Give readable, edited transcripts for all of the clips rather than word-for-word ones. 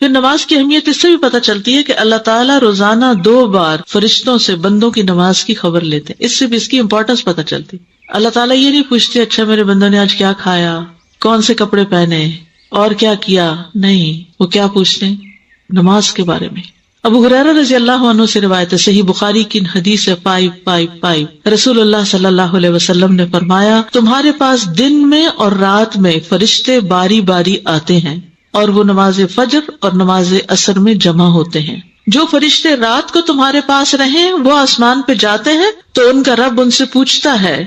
پھر نماز کی اہمیت اس سے بھی پتہ چلتی ہے کہ اللہ تعالیٰ روزانہ 2 بار فرشتوں سے بندوں کی نماز کی خبر لیتے ہیں. اس سے بھی اس کی امپورٹنس پتہ چلتی. اللہ تعالیٰ یہ نہیں پوچھتے اچھا میرے بندوں نے آج کیا کھایا, کون سے کپڑے پہنے اور کیا کیا, نہیں, وہ کیا پوچھتے ہیں؟ نماز کے بارے میں. ابو ہریرہ رضی اللہ عنہ سے روایت ہے, صحیح بخاری کی حدیث ہے 555, رسول اللہ صلی اللہ علیہ وسلم نے فرمایا تمہارے پاس دن میں اور رات میں فرشتے باری باری آتے ہیں اور وہ نماز فجر اور نماز عصر میں جمع ہوتے ہیں. جو فرشتے رات کو تمہارے پاس رہیں وہ آسمان پہ جاتے ہیں تو ان کا رب ان سے پوچھتا ہے,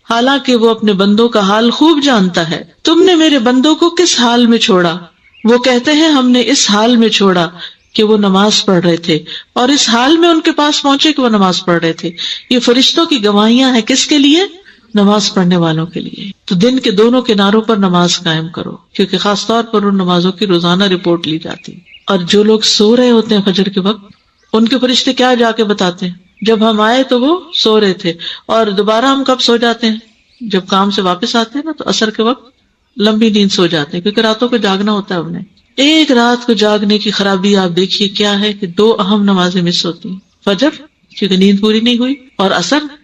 حالانکہ وہ اپنے بندوں کا حال خوب جانتا ہے, تم نے میرے بندوں کو کس حال میں چھوڑا؟ وہ کہتے ہیں ہم نے اس حال میں چھوڑا کہ وہ نماز پڑھ رہے تھے, اور اس حال میں ان کے پاس پہنچے کہ وہ نماز پڑھ رہے تھے. یہ فرشتوں کی گواہیاں ہیں کس کے لیے؟ نماز پڑھنے والوں کے لیے. تو دن کے دونوں کناروں پر نماز قائم کرو, کیونکہ خاص طور پر ان نمازوں کی روزانہ رپورٹ لی جاتی. اور جو لوگ سو رہے ہوتے ہیں فجر کے وقت, ان کے فرشتے کیا جا کے بتاتے ہیں, جب ہم آئے تو وہ سو رہے تھے, اور دوبارہ ہم کب سو جاتے ہیں؟ جب کام سے واپس آتے ہیں نا, تو عصر کے وقت لمبی نیند سو جاتے ہیں, کیونکہ راتوں کو جاگنا ہوتا ہے. ہم نے ایک رات کو جاگنے کی خرابی آپ دیکھیے کیا ہے کہ 2 اہم نمازیں مس ہوتی ہیں, فجر کیونکہ نیند پوری نہیں ہوئی, اور عصر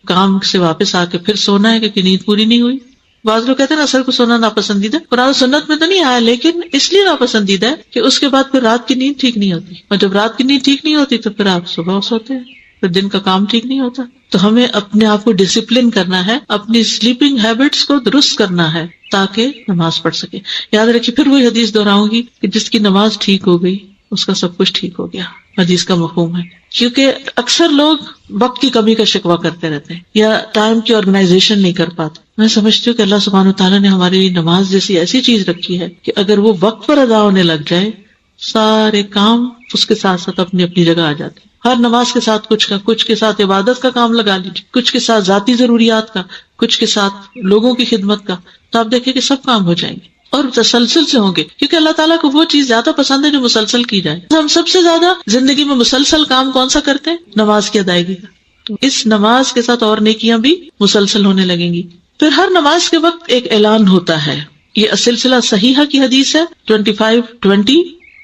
کام سے واپس آ کے پھر سونا ہے کیونکہ نیند پوری نہیں ہوئی. بعض لوگ کہتے ہیں عصر کو سونا ناپسندیدہ, قرآن و سنت میں تو نہیں آیا, لیکن اس لیے ناپسندیدہ ہے کہ اس کے بعد پھر رات کی نیند ٹھیک نہیں ہوتی, اور جب رات کی نیند ٹھیک نہیں ہوتی تو پھر آپ صبح سوتے ہیں, پھر دن کا کام ٹھیک نہیں ہوتا. تو ہمیں اپنے آپ کو ڈسپلن کرنا ہے, اپنی سلیپنگ ہیبٹس کو درست کرنا ہے تاکہ نماز پڑھ سکے. یاد رکھیے پھر وہی حدیث دہراؤں گی کہ جس کی نماز ٹھیک ہو گئی اس کا سب کچھ ٹھیک ہو گیا. حدیث کا مفہوم ہے, کیونکہ اکثر لوگ وقت کی کمی کا شکوہ کرتے رہتے ہیں یا ٹائم کی آرگنائزیشن نہیں کر پاتے. میں سمجھتی ہوں کہ اللہ سبحانہ وتعالیٰ نے ہمارے لیے نماز جیسی ایسی چیز رکھی ہے کہ اگر وہ وقت پر ادا ہونے لگ جائے, سارے کام اس کے ساتھ ساتھ اپنی اپنی جگہ آ جاتے ہیں. ہر نماز کے ساتھ کچھ کے ساتھ عبادت کا کام لگا لیجیے, کچھ کے ساتھ ذاتی ضروریات کا, کچھ کے ساتھ لوگوں کی خدمت کا, تو آپ دیکھیں کہ سب کام ہو جائیں گے اور تسلسل سے ہوں گے, کیونکہ اللہ تعالیٰ کو وہ چیز زیادہ پسند ہے جو مسلسل کی جائے. ہم سب سے زیادہ زندگی میں مسلسل کام کون سا کرتے ہیں؟ نماز کی ادائیگی کا. تو اس نماز کے ساتھ اور نیکیاں بھی مسلسل ہونے لگیں گی. پھر ہر نماز کے وقت ایک اعلان ہوتا ہے. یہ سلسلہ صحیحہ کی حدیث ہے 2520.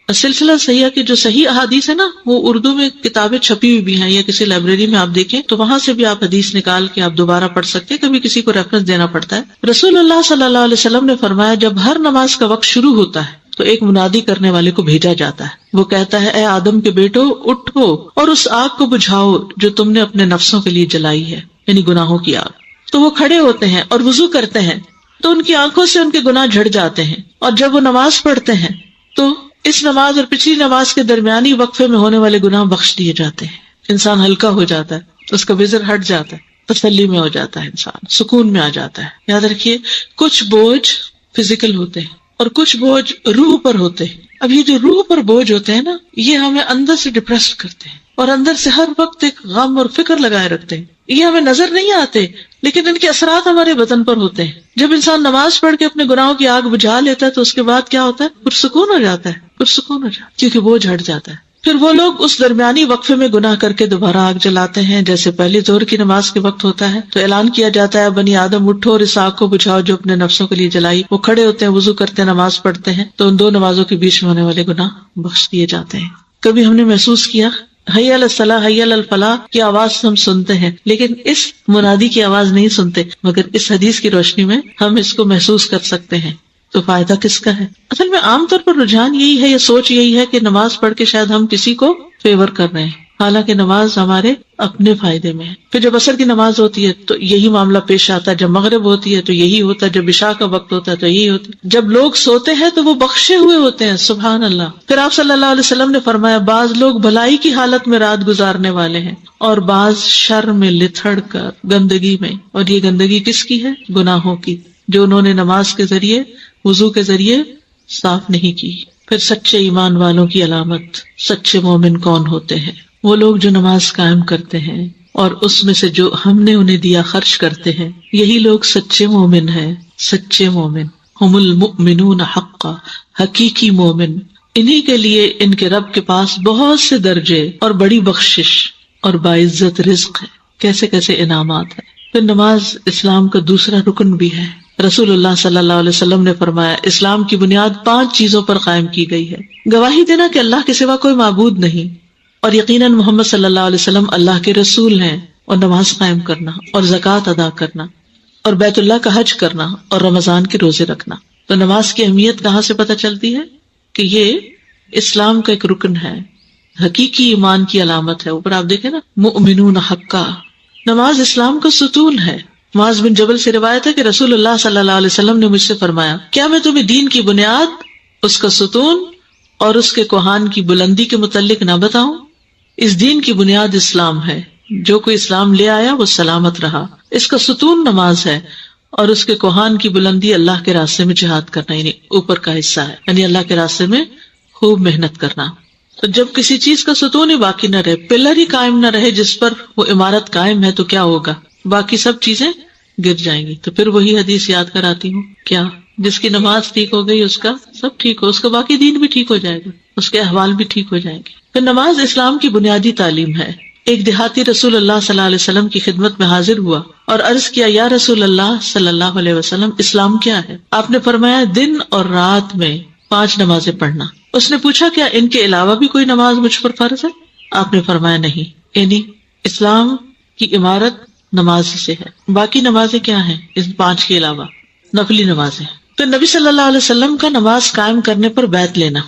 سلسلہ صحیحہ کی جو صحیح احادیث ہے نا, وہ اردو میں کتابیں چھپی ہوئی بھی ہیں, یا کسی لائبریری میں آپ دیکھیں تو وہاں سے بھی آپ حدیث نکال کے آپ دوبارہ پڑھ سکتے ہیں, کبھی کسی کو ریفرنس دینا پڑتا ہے. رسول اللہ صلی اللہ علیہ وسلم نے فرمایا جب ہر نماز کا وقت شروع ہوتا ہے تو ایک منادی کرنے والے کو بھیجا جاتا ہے. وہ کہتا ہے اے آدم کے بیٹو, اٹھو اور اس آگ کو بجھاؤ جو تم نے اپنے نفسوں کے لیے جلائی ہے, یعنی گناہوں کی آگ. تو وہ کھڑے ہوتے ہیں اور وضو کرتے ہیں تو ان کی آنکھوں سے ان کے گناہ جھڑ جاتے ہیں, اور جب وہ نماز پڑھتے ہیں تو اس نماز اور پچھلی نماز کے درمیانی وقفے میں ہونے والے گناہ بخش دیے جاتے ہیں. انسان ہلکا ہو جاتا ہے, اس کا وزر ہٹ جاتا ہے, تسلی میں ہو جاتا ہے, انسان سکون میں آ جاتا ہے. یاد رکھیے کچھ بوجھ فزیکل ہوتے ہیں اور کچھ بوجھ روح پر ہوتے ہیں. اب یہ جو روح پر بوجھ ہوتے ہیں نا, یہ ہمیں اندر سے ڈپریس کرتے ہیں اور اندر سے ہر وقت ایک غم اور فکر لگائے رکھتے ہیں. یہ ہمیں نظر نہیں آتے لیکن ان کے اثرات ہمارے بدن پر ہوتے ہیں. جب انسان نماز پڑھ کے اپنے گناہوں کی آگ بجھا لیتا ہے تو اس کے بعد کیا ہوتا ہے؟ پرسکون ہو جاتا ہے, پرسکون ہو جاتا ہے, کیونکہ وہ جھڑ جاتا ہے. پھر وہ لوگ اس درمیانی وقفے میں گناہ کر کے دوبارہ آگ جلاتے ہیں. جیسے پہلے ظہر کی نماز کے وقت ہوتا ہے تو اعلان کیا جاتا ہے بنی آدم اٹھو اور اس آگ کو بجھاؤ جو اپنے نفسوں کے لیے جلائی. وہ کھڑے ہوتے ہیں, وضو کرتے ہیں, نماز پڑھتے ہیں, تو ان 2 نمازوں کے بیچ میں ہونے والے گناہ بخش دیے جاتے ہیں. کبھی ہم نے محسوس کیا حی علی الصلاح حی علی الفلاح کی آواز ہم سنتے ہیں لیکن اس منادی کی آواز نہیں سنتے, مگر اس حدیث کی روشنی میں ہم اس کو محسوس کر سکتے ہیں. تو فائدہ کس کا ہے؟ اصل میں عام طور پر رجحان یہی ہے, یہ سوچ یہی ہے کہ نماز پڑھ کے شاید ہم کسی کو فیور کر رہے ہیں, حالانکہ نماز ہمارے اپنے فائدے میں ہے. پھر جب عصر کی نماز ہوتی ہے تو یہی معاملہ پیش آتا ہے, جب مغرب ہوتی ہے تو یہی ہوتا ہے, جب عشاء کا وقت ہوتا ہے تو یہی ہوتا ہے. جب لوگ سوتے ہیں تو وہ بخشے ہوئے ہوتے ہیں, سبحان اللہ. پھر آپ صلی اللہ علیہ وسلم نے فرمایا بعض لوگ بھلائی کی حالت میں رات گزارنے والے ہیں اور بعض شر میں لتھڑ کر گندگی میں, اور یہ گندگی کس کی ہے؟ گناہوں کی, جو انہوں نے نماز کے ذریعے وضو کے ذریعے صاف نہیں کی. پھر سچے ایمان والوں کی علامت, سچے مومن کون ہوتے ہیں؟ وہ لوگ جو نماز قائم کرتے ہیں اور اس میں سے جو ہم نے انہیں دیا خرچ کرتے ہیں, یہی لوگ سچے مومن ہیں. سچے مومن ہم المؤمنون حقا, حقیقی مومن. انہی کے لیے ان کے رب کے پاس بہت سے درجے اور بڑی بخشش اور باعزت رزق ہے. کیسے کیسے انعامات ہیں. پھر نماز اسلام کا دوسرا رکن بھی ہے. رسول اللہ صلی اللہ علیہ وسلم نے فرمایا اسلام کی بنیاد 5 چیزوں پر قائم کی گئی ہے. گواہی دینا کہ اللہ کے سوا کوئی معبود نہیں اور یقیناً محمد صلی اللہ علیہ وسلم اللہ کے رسول ہیں، اور نماز قائم کرنا اور زکوٰۃ ادا کرنا اور بیت اللہ کا حج کرنا اور رمضان کے روزے رکھنا. تو نماز کی اہمیت کہاں سے پتہ چلتی ہے کہ یہ اسلام کا ایک رکن ہے، حقیقی ایمان کی علامت ہے. اوپر آپ دیکھیں نا، مؤمنون حقا. نماز اسلام کا ستون ہے. معاذ بن جبل سے روایت ہے کہ رسول اللہ صلی اللہ علیہ وسلم نے مجھ سے فرمایا، کیا میں تمہیں دین کی بنیاد، اس کا ستون اور اس کے کوہان کی بلندی کے متعلق نہ بتاؤں؟ اس دین کی بنیاد اسلام ہے، جو کوئی اسلام لے آیا وہ سلامت رہا. اس کا ستون نماز ہے اور اس کے کوہان کی بلندی اللہ کے راستے میں جہاد کرنا، یعنی اوپر کا حصہ ہے، یعنی اللہ کے راستے میں خوب محنت کرنا. تو جب کسی چیز کا ستون ہی باقی نہ رہے، پلر ہی قائم نہ رہے جس پر وہ عمارت قائم ہے، تو کیا ہوگا؟ باقی سب چیزیں گر جائیں گی. تو پھر وہی حدیث یاد کراتی ہوں، کیا جس کی نماز ٹھیک ہو گئی اس کا سب ٹھیک ہو، اس کا باقی دین بھی ٹھیک ہو جائے گا، اس کے احوال بھی ٹھیک ہو جائیں گے. پھر نماز اسلام کی بنیادی تعلیم ہے. ایک دیہاتی رسول اللہ صلی اللہ علیہ وسلم کی خدمت میں حاضر ہوا اور عرض کیا، یا رسول اللہ صلی اللہ علیہ وسلم، اسلام کیا ہے؟ آپ نے فرمایا، دن اور رات میں 5 نمازیں پڑھنا. اس نے پوچھا، کیا ان کے علاوہ بھی کوئی نماز مجھ پر فرض ہے؟ آپ نے فرمایا نہیں. یعنی اسلام کی عمارت نماز سے ہے. باقی نمازیں کیا ہیں اس 5 کے علاوہ؟ نفلی نمازیں. پھر نبی صلی اللہ علیہ وسلم کا نماز قائم کرنے پر بیعت لینا.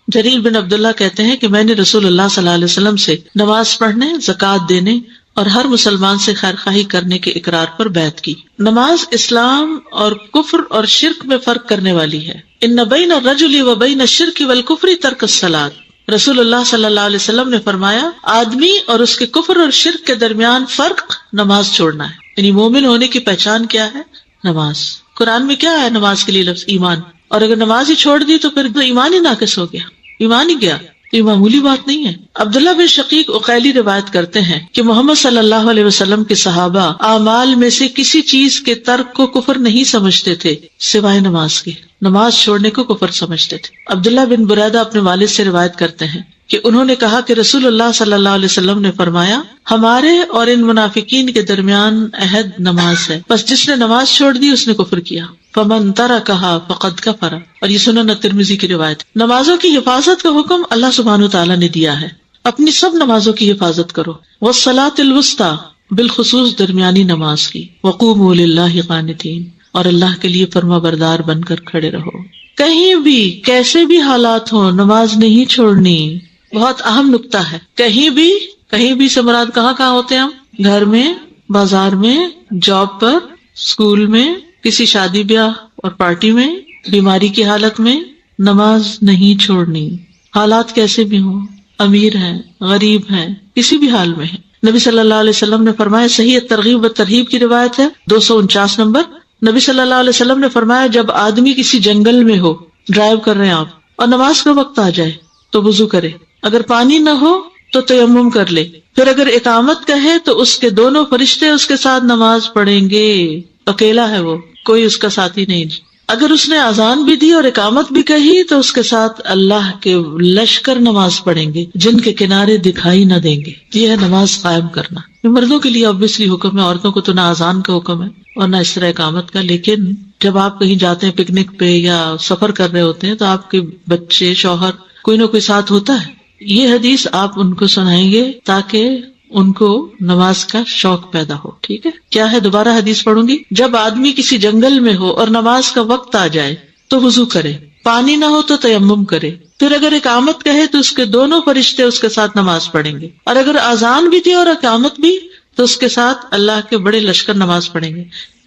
جریر بن عبداللہ کہتے ہیں کہ میں نے رسول اللہ صلی اللہ علیہ وسلم سے نماز پڑھنے، زکوٰۃ دینے اور ہر مسلمان سے خیر خواہی کرنے کے اقرار پر بیعت کی. نماز اسلام اور کفر اور شرک میں فرق کرنے والی ہے. ان بین الرجل و بین الشرک والکفر ترک الصلاۃ. رسول اللہ صلی اللہ علیہ وسلم نے فرمایا، آدمی اور اس کے کفر اور شرک کے درمیان فرق نماز چھوڑنا ہے. یعنی مومن ہونے کی پہچان کیا ہے؟ نماز. قرآن میں کیا ہے نماز کے لیے لفظ؟ ایمان. اور اگر نماز ہی چھوڑ دی تو پھر تو ایمان ہی ناقص ہو گیا، ایمان ہی گیا. یہ معمولی بات نہیں ہے. عبداللہ بن شقیق عقیلی روایت کرتے ہیں کہ محمد صلی اللہ علیہ وسلم کے صحابہ اعمال میں سے کسی چیز کے ترک کو کفر نہیں سمجھتے تھے سوائے نماز کے. نماز چھوڑنے کو کفر سمجھتے تھے. عبداللہ بن بریدہ اپنے والد سے روایت کرتے ہیں کہ انہوں نے کہا کہ رسول اللہ صلی اللہ علیہ وسلم نے فرمایا، ہمارے اور ان منافقین کے درمیان عہد نماز ہے، بس جس نے نماز چھوڑ دی اس نے کفر کیا. فمن ترکھا فقد کفر. اور یہ سنن ترمذی کی روایت. نمازوں کی حفاظت کا حکم اللہ سبحانہ وتعالیٰ نے دیا ہے. اپنی سب نمازوں کی حفاظت کرو. والصلاۃ الوسطی، بالخصوص درمیانی نماز کی. وقوموا للہ قانتین، اور اللہ کے لیے فرما بردار بن کر کھڑے رہو. کہیں بھی کیسے بھی حالات ہوں نماز نہیں چھوڑنی. بہت اہم نکتہ ہے. کہیں بھی سے مراد کہاں ہوتے ہیں ہم؟ گھر میں، بازار میں، جاب پر، اسکول میں، کسی شادی بیاہ اور پارٹی میں، بیماری کی حالت میں نماز نہیں چھوڑنی. حالات کیسے بھی ہوں، امیر ہیں، غریب ہیں، کسی بھی حال میں ہیں. نبی صلی اللہ علیہ وسلم نے فرمایا، صحیح ترغیب و ترہیب کی روایت ہے 249 نمبر. نبی صلی اللہ علیہ وسلم نے فرمایا، جب آدمی کسی جنگل میں ہو، ڈرائیو کر رہے ہیں آپ، اور نماز کا وقت آ جائے تو وضو کرے. اگر پانی نہ ہو تو تیمم کر لے. پھر اگر اقامت کہے تو اس کے دونوں فرشتے اس کے ساتھ نماز پڑھیں گے. اکیلا ہے وہ، کوئی اس کا ساتھی نہیں. اگر اس نے اذان بھی دی اور اقامت بھی کہی تو اس کے ساتھ اللہ کے لشکر نماز پڑھیں گے جن کے کنارے دکھائی نہ دیں گے. یہ ہے نماز قائم کرنا. یہ مردوں کے لیے obviously حکم ہے، عورتوں کو تو نہ اذان کا حکم ہے اور نہ اس طرح اقامت کا. لیکن جب آپ کہیں جاتے ہیں پکنک پہ یا سفر کر رہے ہوتے ہیں تو آپ کے بچے، شوہر، کوئی نہ کوئی ساتھ ہوتا ہے. یہ حدیث آپ ان کو سنائیں گے تاکہ ان کو نماز کا شوق پیدا ہو. ٹھیک ہے، کیا ہے؟ دوبارہ حدیث پڑھوں گی. جب آدمی کسی جنگل میں ہو اور نماز کا وقت آ جائے تو وضو کرے، پانی نہ ہو تو تیمم کرے. پھر اگر اقامت کہے تو اس کے دونوں فرشتے اس کے ساتھ نماز پڑھیں گے. اور اگر اذان بھی دی اور اقامت بھی تو اس کے ساتھ اللہ کے بڑے لشکر نماز پڑھیں گے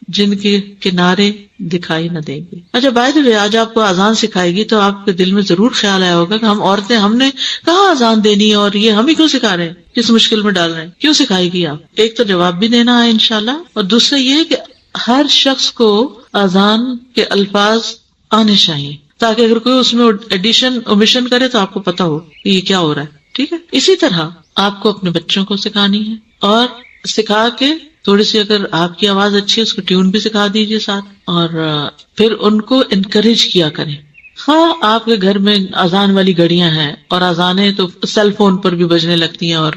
جن کے کنارے دکھائی نہ دیں گے. اچھا، بائی دی وے، آج آپ کو اذان سکھائے گی تو آپ کے دل میں ضرور خیال آیا ہوگا کہ ہم عورتیں، ہم نے کہاں اذان دینی ہے اور یہ ہم ہی کیوں سکھا رہے ہیں، کس مشکل میں ڈال رہے ہیں، کیوں سکھائے گی آپ؟ ایک تو جواب بھی دینا ہے انشاءاللہ، اور دوسرا یہ کہ ہر شخص کو اذان کے الفاظ آنے چاہیے تاکہ اگر کوئی اس میں ایڈیشن اومیشن کرے تو آپ کو پتا ہو کہ یہ کیا ہو رہا ہے. ٹھیک ہے، اسی طرح آپ کو اپنے بچوں کو سکھانی ہے اور سکھا کے تھوڑی سی، اگر آپ کی آواز اچھی ہے اس کو ٹیون بھی سکھا دیجیے ساتھ، اور پھر ان کو انکریج کیا کریں. ہاں، آپ کے گھر میں اذان والی گھڑیاں ہیں اور اذانیں تو سیل فون پر بھی بجنے لگتی ہیں اور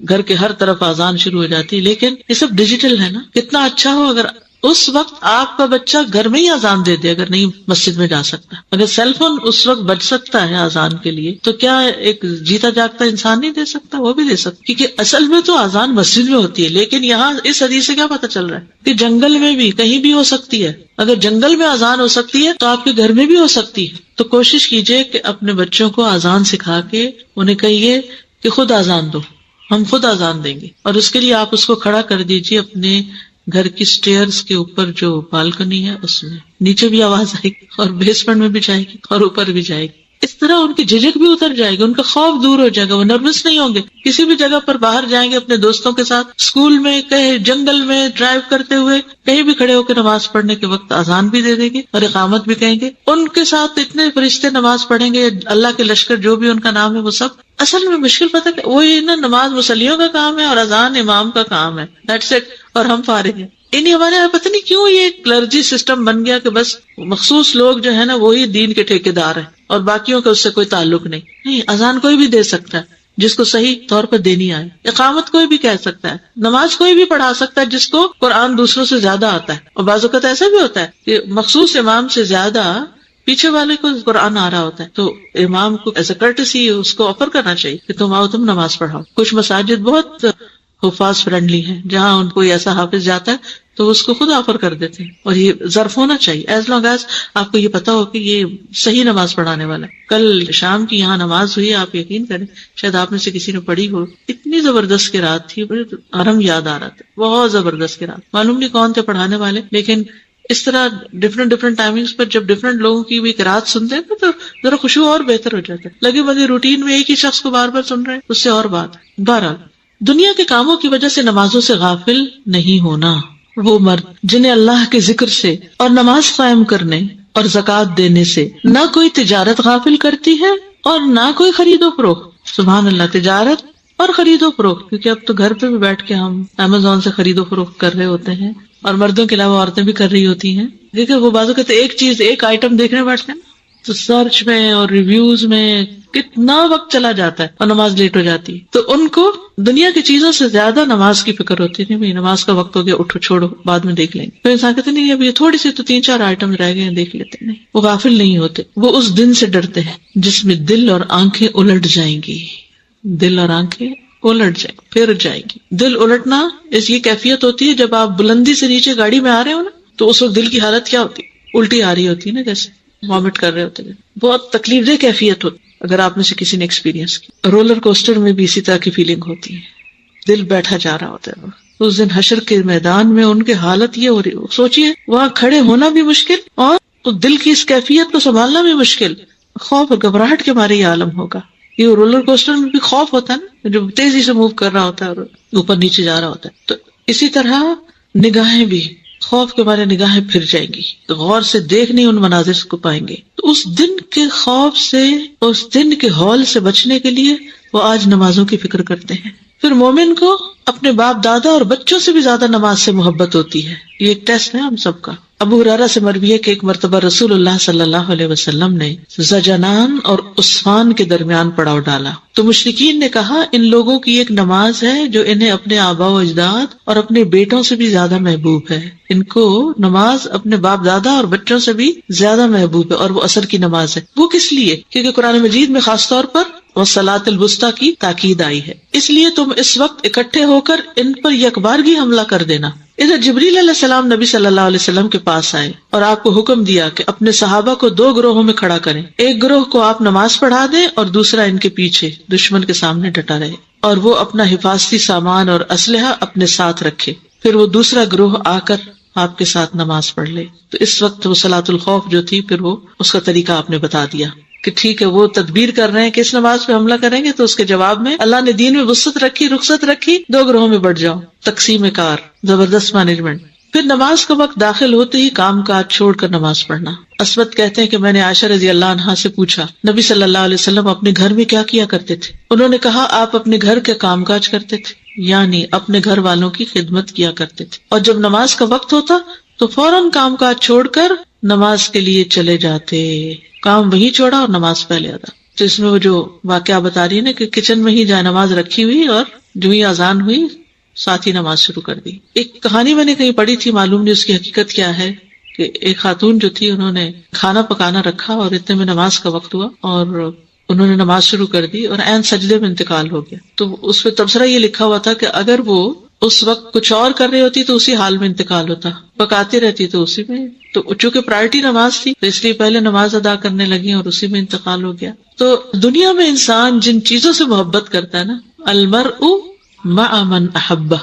گھر کے ہر طرف اذان شروع ہو جاتی ہے، لیکن یہ سب ڈیجیٹل ہے نا. کتنا اچھا ہو اگر اس وقت آپ کا بچہ گھر میں ہی اذان دے دے اگر نہیں مسجد میں جا سکتا. اگر سیل فون اس وقت بچ سکتا ہے اذان کے لیے تو کیا ایک جیتا جاگتا انسان نہیں دے سکتا؟ وہ بھی دے سکتا، کیونکہ اصل میں تو اذان مسجد میں ہوتی ہے. لیکن یہاں اس حدیث سے کیا پتہ چل رہا ہے کہ جنگل میں بھی کہیں بھی ہو سکتی ہے. اگر جنگل میں اذان ہو سکتی ہے تو آپ کے گھر میں بھی ہو سکتی ہے. تو کوشش کیجئے کہ اپنے بچوں کو اذان سکھا کے انہیں کہیے کہ خود اذان دو، ہم خود اذان دیں گے. اور اس کے لیے آپ اس کو کھڑا کر دیجئے اپنے گھر کی سٹیئرز کے اوپر، جو بالکنی ہے اس میں. نیچے بھی آواز آئے گی اور بیسمنٹ میں بھی جائے گی اور اوپر بھی جائے گی. اس طرح ان کی جھجک بھی اتر جائے گی، ان کا خوف دور ہو جائے گا، وہ نروس نہیں ہوں گے. کسی بھی جگہ پر باہر جائیں گے اپنے دوستوں کے ساتھ، اسکول میں، کہیں جنگل میں ڈرائیو کرتے ہوئے، کہیں بھی کھڑے ہو کے نماز پڑھنے کے وقت اذان بھی دے دیں گے اور اقامت بھی کہیں گے. ان کے ساتھ اتنے فرشتے نماز پڑھیں گے، اللہ کے لشکر جو بھی ان کا نام ہے وہ سب. اصل میں مشکل پتہ کہ وہی نا، نماز مصلیوں کا کام ہے اور اذان امام کا کام ہے. That's it. اور ہم فارغ ہیں. ہمارے یہاں پتہ نہیں کیوں یہ کلرجی سسٹم بن گیا کہ بس مخصوص لوگ جو ہے نا وہی دین کے ٹھیکیدار ہیں اور باقیوں کا اس سے کوئی تعلق نہیں. اذان کوئی بھی دے سکتا ہے جس کو صحیح طور پر دینی آئے. اقامت کوئی بھی کہہ سکتا ہے. نماز کوئی بھی پڑھا سکتا ہے جس کو قرآن دوسروں سے زیادہ آتا ہے. اور بعض اوقات ایسا بھی ہوتا ہے کہ مخصوص امام سے زیادہ پیچھے والے کو قرآن آ رہا ہوتا ہے، تو امام کو ایز اے کرٹسی اس کو آفر کرنا چاہیے کہ تم آؤ، تم نماز پڑھاؤ. کچھ مساجد بہت حفاظ فرینڈلی ہیں، جہاں ان کو ایسا حافظ جاتا ہے تو اس کو خود آفر کر دیتے ہیں. اور یہ ظرف ہونا چاہیے ایز لانگ ایز آپ کو یہ پتا ہو کہ یہ صحیح نماز پڑھانے والا ہے. کل شام کی یہاں نماز ہوئی، آپ یقین کریں شاید آپ میں سے کسی نے پڑھی ہو، اتنی زبردست قرات تھی، حرم یاد آ رہا تھا، بہت زبردست قرات. معلوم نہیں کون تھے پڑھانے والے، لیکن اس طرح ڈفرنٹ ٹائمنگز پر جب ڈفرنٹ لوگوں کی بھی قرات سنتے ہیں تو ذرا خشوع اور بہتر ہو جاتا ہے. لگے بگے روٹین میں ایک ہی شخص کو بار بار سن رہے ہیں، اس سے اور بات. بہرحال دنیا کے کاموں کی وجہ سے نمازوں سے غافل نہیں ہونا. وہ مرد جنہیں اللہ کے ذکر سے اور نماز قائم کرنے اور زکوٰۃ دینے سے نہ کوئی تجارت غافل کرتی ہے اور نہ کوئی خرید و فروخت. سبحان اللہ، تجارت اور خرید و فروخت، کیونکہ اب تو گھر پہ بھی بیٹھ کے ہم امیزون سے خرید و فروخت کر رہے ہوتے ہیں، اور مردوں کے علاوہ عورتیں بھی کر رہی ہوتی ہیں. دیکھیں وہ بازو کہتے ایک چیز، ایک آئٹم دیکھنے بیٹھتے ہیں تو سرچ میں اور ریویوز میں کتنا وقت چلا جاتا ہے اور نماز لیٹ ہو جاتی ہے. تو ان کو دنیا کی چیزوں سے زیادہ نماز کی فکر ہوتی ہے. نہیں نماز کا وقت ہو گیا، اٹھو چھوڑو بعد میں دیکھ لیں گے. تو انسان کہتے نہیں ابھی تھوڑی سی تو 3-4 آئٹم رہ گئے ہیں دیکھ لیتے. نہیں، وہ غافل نہیں ہوتے، وہ اس دن سے ڈرتے ہیں جس میں دل اور آنکھیں الٹ جائیں گی. دل اور آنکھیں الٹ جائیں، پھر جائیں گی. دل الٹنا اس یہ کیفیت ہوتی ہے جب آپ بلندی سے نیچے گاڑی میں آ رہے ہو نا، تو اس وقت دل کی حالت کیا ہوتی ہے؟ الٹی آ رہی ہوتی ہے نا، جیسے وامٹ کر رہے ہوتے ہیں. بہت تکلیف دہ کیفیت ہوتی اگر آپ میں سے کسی نے ایکسپیرینس کی. رولر کوسٹر میں بھی اسی طرح کی فیلنگ ہوتی ہے، دل بیٹھا جا رہا ہوتا ہے. اس دن حشر کے میدان میں ان کی حالت یہ ہو رہی ہے، سوچئے وہاں کھڑے ہونا بھی مشکل اور دل کی اس کیفیت کو سنبھالنا بھی مشکل. خوف اور گھبراہٹ کے مارے یہ عالم ہوگا. یہ رولر کوسٹر میں بھی خوف ہوتا ہے نا، جو تیزی سے موو کر رہا ہوتا ہے اور اوپر نیچے جا رہا ہوتا ہے. تو اسی طرح نگاہیں بھی خوف کے مارے نگاہیں پھر جائیں گی، تو غور سے دیکھ نہیں ان مناظر کو پائیں گے. تو اس دن کے خوف سے، اس دن کے ہول سے بچنے کے لیے وہ آج نمازوں کی فکر کرتے ہیں. پھر مومن کو اپنے باپ دادا اور بچوں سے بھی زیادہ نماز سے محبت ہوتی ہے. یہ ایک ٹیسٹ ہے ہم سب کا. ابو ہریرہ سے مروی ہے کہ ایک مرتبہ رسول اللہ صلی اللہ علیہ وسلم نے زجنان اور عصفان کے درمیان پڑاؤ ڈالا تو مشرکین نے کہا ان لوگوں کی ایک نماز ہے جو انہیں اپنے آباء و اجداد اور اپنے بیٹوں سے بھی زیادہ محبوب ہے. ان کو نماز اپنے باپ دادا اور بچوں سے بھی زیادہ محبوب ہے، اور وہ عصر کی نماز ہے. وہ کس لیے؟ کیونکہ قرآن مجید میں خاص طور پر وصلاۃ الوسطیٰ کی تاکید آئی ہے. اس لیے تم اس وقت اکٹھے ہو کر ان پر یکبارگی حملہ کر دینا. ادھر جبریل علیہ السلام نبی صلی اللہ علیہ وسلم کے پاس آئے اور آپ کو حکم دیا کہ اپنے صحابہ کو 2 گروہوں میں کھڑا کریں. ایک گروہ کو آپ نماز پڑھا دیں اور دوسرا ان کے پیچھے دشمن کے سامنے ڈٹا رہے، اور وہ اپنا حفاظتی سامان اور اسلحہ اپنے ساتھ رکھے. پھر وہ دوسرا گروہ آ کر آپ کے ساتھ نماز پڑھ لے. تو اس وقت وہ صلاۃ الخوف جو تھی، پھر وہ اس کا طریقہ آپ نے بتا دیا کہ ٹھیک ہے وہ تدبیر کر رہے ہیں کہ اس نماز پہ حملہ کریں گے، تو اس کے جواب میں اللہ نے دین میں وسعت رکھی، رخصت رکھی، 2 گروہوں میں بٹ جاؤ. تقسیم کار، زبردست مینجمنٹ. پھر نماز کا وقت داخل ہوتے ہی کام کاج چھوڑ کر نماز پڑھنا. اسود کہتے ہیں کہ میں نے عائشہ رضی اللہ عنہا سے پوچھا نبی صلی اللہ علیہ وسلم اپنے گھر میں کیا کیا کرتے تھے؟ انہوں نے کہا آپ اپنے گھر کے کام کاج کرتے تھے، یعنی اپنے گھر والوں کی خدمت کیا کرتے تھے، اور جب نماز کا وقت ہوتا تو فوراً کام کاج چھوڑ کر نماز کے لیے چلے جاتے. کام وہی چھوڑا اور نماز پہلے ادا. تو اس میں وہ جو واقعہ بتا رہی ہے نا کہ کچن میں ہی جائے نماز رکھی ہوئی، اور جو ہی اذان ہوئی ساتھ ہی نماز شروع کر دی. ایک کہانی میں نے کہیں پڑھی تھی، معلوم نہیں اس کی حقیقت کیا ہے، کہ ایک خاتون جو تھی انہوں نے کھانا پکانا رکھا اور اتنے میں نماز کا وقت ہوا اور انہوں نے نماز شروع کر دی اور عین سجدے میں انتقال ہو گیا. تو اس پہ تبصرہ یہ لکھا ہوا تھا کہ اگر وہ اس وقت کچھ اور کر رہی ہوتی تو اسی حال میں انتقال ہوتا، پکاتی رہتی تو اسی میں، تو چونکہ پرائرٹی نماز تھی تو اس لیے پہلے نماز ادا کرنے لگی اور اسی میں انتقال ہو گیا. تو دنیا میں انسان جن چیزوں سے محبت کرتا ہے نا، المرء مع من احبہ،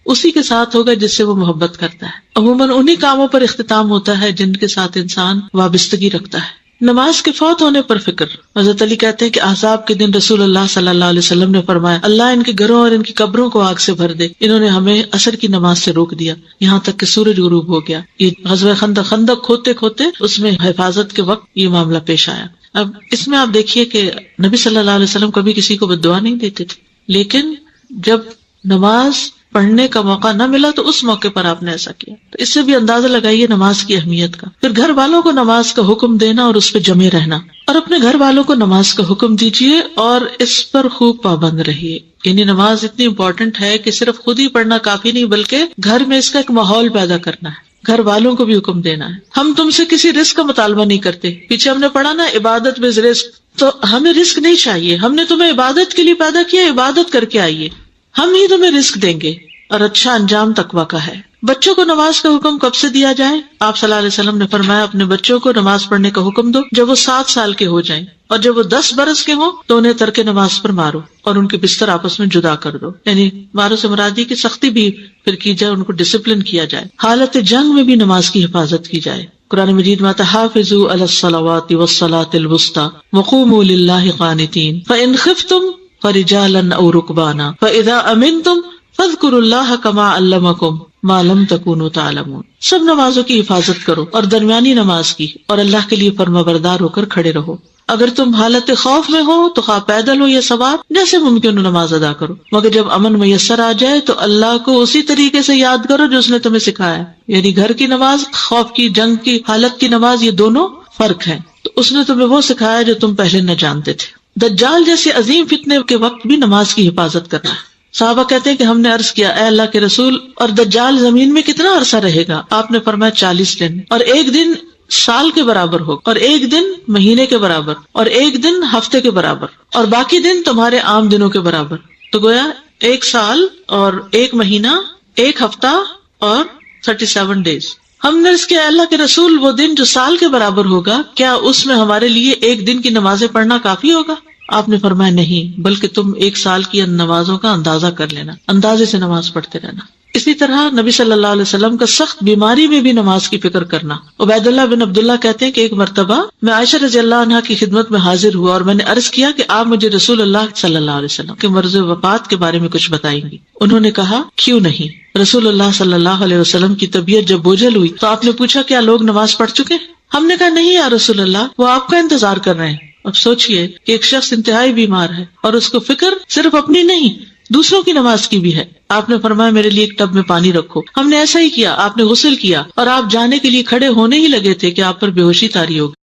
اسی کے ساتھ ہوگا جس سے وہ محبت کرتا ہے. عموماً انہی کاموں پر اختتام ہوتا ہے جن کے ساتھ انسان وابستگی رکھتا ہے. نماز کے فوت ہونے پر فکر. حضرت علی کہتے ہیں کہ احزاب کے دن رسول اللہ صلی اللہ علیہ وسلم نے فرمایا، اللہ ان کے گھروں اور ان کی قبروں کو آگ سے بھر دے، انہوں نے ہمیں عصر کی نماز سے روک دیا یہاں تک کہ سورج غروب ہو گیا. یہ غزوہ خندق کھوتے کھوتے اس میں حفاظت کے وقت یہ معاملہ پیش آیا. اب اس میں آپ دیکھیے کہ نبی صلی اللہ علیہ وسلم کبھی کسی کو بد دعا نہیں دیتے تھے، لیکن جب نماز پڑھنے کا موقع نہ ملا تو اس موقع پر آپ نے ایسا کیا. تو اس سے بھی اندازہ لگائیے نماز کی اہمیت کا. پھر گھر والوں کو نماز کا حکم دینا اور اس پہ جمے رہنا، اور اپنے گھر والوں کو نماز کا حکم دیجیے اور اس پر خوب پابند رہیے. یعنی نماز اتنی امپورٹنٹ ہے کہ صرف خود ہی پڑھنا کافی نہیں، بلکہ گھر میں اس کا ایک ماحول پیدا کرنا ہے، گھر والوں کو بھی حکم دینا ہے. ہم تم سے کسی رزق کا مطالبہ نہیں کرتے، پیچھے ہم نے پڑھا نا عبادت میں رزق، تو ہمیں رزق نہیں چاہیے، ہم نے تمہیں عبادت کے لیے پیدا کیا، عبادت کر کے آئیے، ہم ہی تمہیں رزق دیں گے اور اچھا انجام تقویٰ کا ہے. بچوں کو نماز کا حکم کب سے دیا جائے؟ آپ صلی اللہ علیہ وسلم نے فرمایا اپنے بچوں کو نماز پڑھنے کا حکم دو جب وہ 7 سال کے ہو جائیں، اور جب وہ 10 برس کے ہوں تو انہیں ترک نماز پر مارو اور ان کے بستر آپس میں جدا کر دو. یعنی مارو سے مرادی کی سختی بھی پھر کی جائے، ان کو ڈسپلن کیا جائے. حالت جنگ میں بھی نماز کی حفاظت کی جائے. قرآن مجید میں تحافظوا علی الصلوات والصلاۃ الوسطی وقوموا للہ قانتین فإن خفتم فرجالا او رکبانا فإذا امنتم فاذکروا اللہ کما علمکم ما لم تکونوا تعلمون. سب نمازوں کی حفاظت کرو اور درمیانی نماز کی، اور اللہ کے لیے فرمانبردار ہو کر کھڑے رہو. اگر تم حالت خوف میں ہو تو خواہ پیدل ہو یا سوار، جیسے ممکن ہو نماز ادا کرو، مگر جب امن میسر آ جائے تو اللہ کو اسی طریقے سے یاد کرو جو اس نے تمہیں سکھایا. یعنی گھر کی نماز، خوف کی جنگ کی حالت کی نماز، یہ دونوں فرق ہیں. تو اس نے تمہیں وہ سکھایا جو تم پہلے نہ جانتے تھے. دجال جیسے عظیم فتنے کے وقت بھی نماز کی حفاظت کرنا ہے. صحابہ کہتے ہیں کہ ہم نے عرض کیا، اے اللہ کے رسول، اور دجال زمین میں کتنا عرصہ رہے گا؟ آپ نے فرمایا 40 دن، اور ایک دن سال کے برابر ہو، اور ایک دن مہینے کے برابر، اور ایک دن ہفتے کے برابر، اور باقی دن تمہارے عام دنوں کے برابر. تو گویا 1 سال اور 1 مہینہ، 1 ہفتہ اور 37 ڈیز. ہم نے اس کے اللہ کے رسول وہ دن جو سال کے برابر ہوگا، کیا اس میں ہمارے لیے ایک دن کی نمازیں پڑھنا کافی ہوگا؟ آپ نے فرمایا نہیں، بلکہ تم 1 سال کی نمازوں کا اندازہ کر لینا، اندازے سے نماز پڑھتے رہنا. اسی طرح نبی صلی اللہ علیہ وسلم کا سخت بیماری میں بھی نماز کی فکر کرنا. عبید اللہ بن عبداللہ کہتے ہیں کہ ایک مرتبہ میں عائشہ رضی اللہ عنہا کی خدمت میں حاضر ہوا اور میں نے عرض کیا کہ آپ مجھے رسول اللہ صلی اللہ علیہ وسلم کے مرض وفات کے بارے میں کچھ بتائیں گی. انہوں نے کہا کیوں نہیں. رسول اللہ صلی اللہ علیہ وسلم کی طبیعت جب بوجھل ہوئی تو آپ نے پوچھا کیا لوگ نماز پڑھ چکے؟ ہم نے کہا نہیں یا رسول اللہ، وہ آپ کا انتظار کر رہے ہیں. اب سوچئے کہ ایک شخص انتہائی بیمار ہے اور اس کو فکر صرف اپنی نہیں، دوسروں کی نماز کی بھی ہے. آپ نے فرمایا میرے لیے ایک ٹب میں پانی رکھو. ہم نے ایسا ہی کیا، آپ نے غسل کیا اور آپ جانے کے لیے کھڑے ہونے ہی لگے تھے کہ آپ پر بے ہوشی طاری ہو گئی.